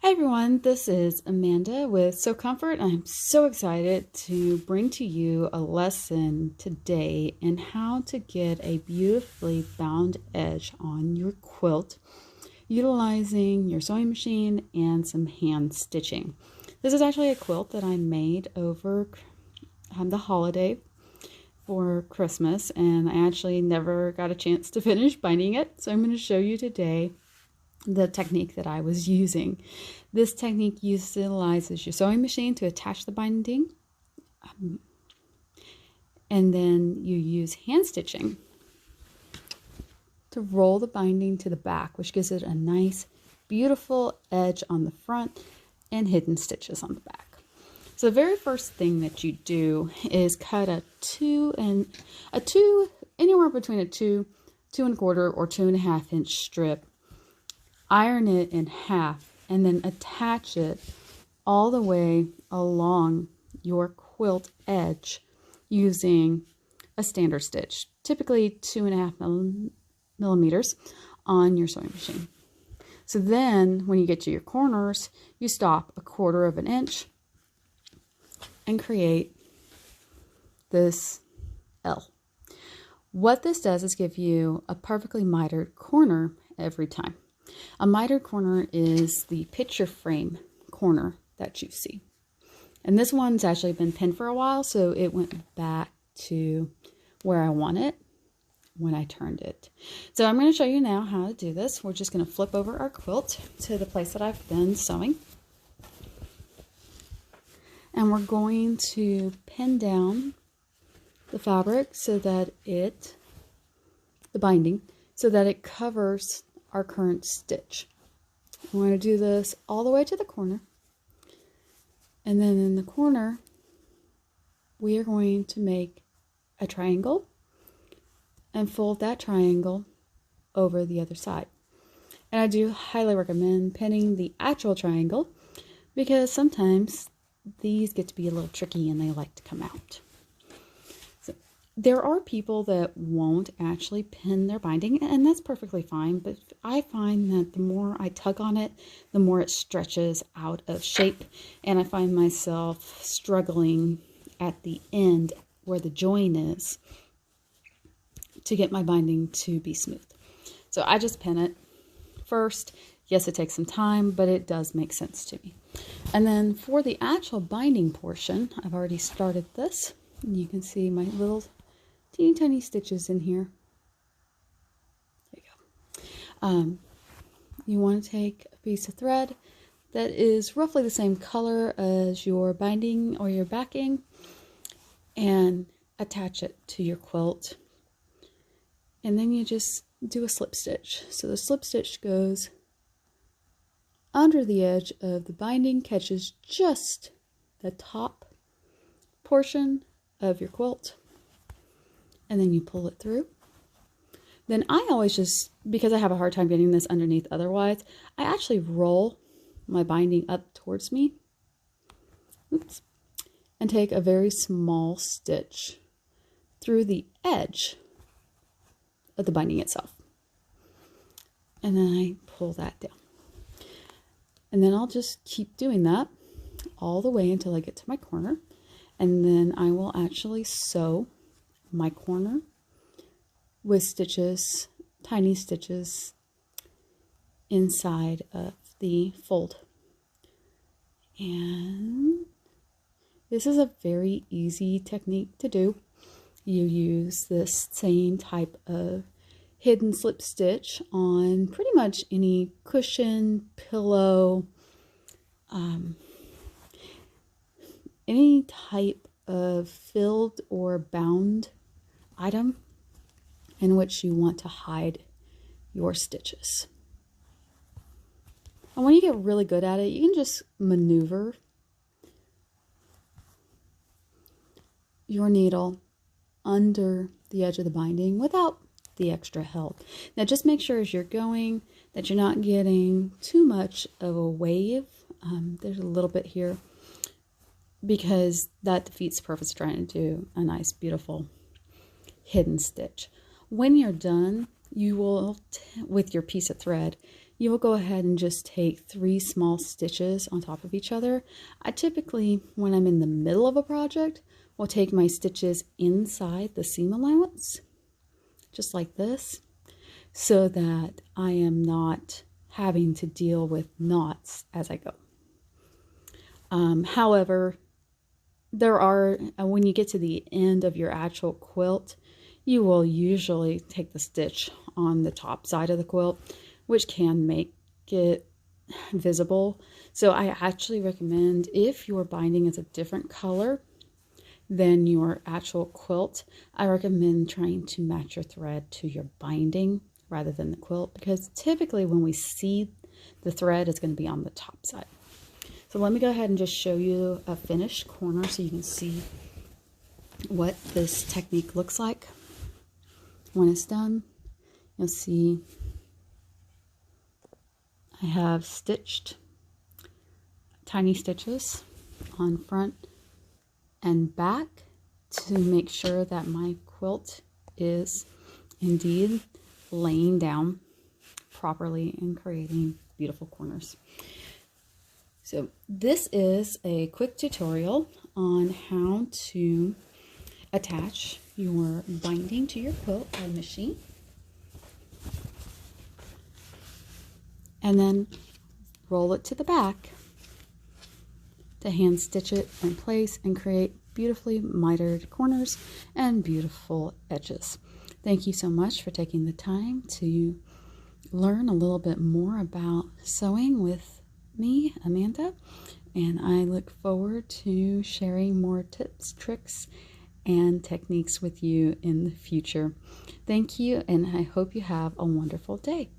Hi everyone, this is Amanda with Sew Comfort. I'm so excited to bring to you a lesson today in how to get a beautifully bound edge on your quilt utilizing your sewing machine and some hand stitching. This is actually a quilt that I made over the holiday for Christmas, and I actually never got a chance to finish binding it, so I'm going to show you today the technique that I was using. This technique utilizes your sewing machine to attach the binding, and then you use hand stitching to roll the binding to the back, which gives it a nice, beautiful edge on the front and hidden stitches on the back. So the very first thing that you do is cut anywhere between a 2.25 or 2.5 inch strip. Iron it in half and then attach it all the way along your quilt edge using a standard stitch, typically 2.5 millimeters on your sewing machine. So then when you get to your corners, you stop 1/4 inch and create this L. What this does is give you a perfectly mitered corner every time. A mitered corner is the picture frame corner that you see. And this one's actually been pinned for a while, so it went back to where I want it when I turned it. So I'm going to show you now how to do this. We're just going to flip over our quilt to the place that I've been sewing. And we're going to pin down the fabric so that the binding, so that it covers our current stitch. We're going to do this all the way to the corner, and then in the corner we are going to make a triangle and fold that triangle over the other side. And I do highly recommend pinning the actual triangle because sometimes these get to be a little tricky and they like to come out. There are people that won't actually pin their binding, and that's perfectly fine, but I find that the more I tug on it, the more it stretches out of shape, and I find myself struggling at the end where the join is to get my binding to be smooth. So I just pin it first. Yes, it takes some time, but it does make sense to me. And then for the actual binding portion, I've already started this, and you can see my little teeny tiny stitches in here. There you go. You want to take a piece of thread that is roughly the same color as your binding or your backing and attach it to your quilt. And then you just do a slip stitch. So the slip stitch goes under the edge of the binding, catches just the top portion of your quilt, and then you pull it through. Then I always just, because I have a hard time getting this underneath otherwise, I actually roll my binding up towards me. Oops. And take a very small stitch through the edge of the binding itself. And then I pull that down. And then I'll just keep doing that all the way until I get to my corner. And then I will actually sew my corner with stitches, tiny stitches inside of the fold. And this is a very easy technique to do. You use this same type of hidden slip stitch on pretty much any cushion, pillow, any type of filled or bound item in which you want to hide your stitches. And when you get really good at it, you can just maneuver your needle under the edge of the binding without the extra help. Now just make sure as you're going that you're not getting too much of a wave. There's a little bit here because that defeats the purpose of trying to do a nice beautiful hidden stitch. When you're done, you will, with your piece of thread, you will go ahead and just take 3 small stitches on top of each other. I typically, when I'm in the middle of a project, will take my stitches inside the seam allowance, just like this, so that I am not having to deal with knots as I go. However, there are, when you get to the end of your actual quilt, you will usually take the stitch on the top side of the quilt, which can make it visible. So I actually recommend, if your binding is a different color than your actual quilt, I recommend trying to match your thread to your binding rather than the quilt, because typically when we see the thread, it's going to be on the top side. So let me go ahead and just show you a finished corner so you can see what this technique looks like when it's done. You'll see I have stitched tiny stitches on front and back to make sure that my quilt is indeed laying down properly and creating beautiful corners. So this is a quick tutorial on how to attach your binding to your quilt by machine, and then roll it to the back to hand stitch it in place and create beautifully mitered corners and beautiful edges. Thank you so much for taking the time to learn a little bit more about sewing with me, Amanda, and I look forward to sharing more tips, tricks, and techniques with you in the future. Thank you, and I hope you have a wonderful day.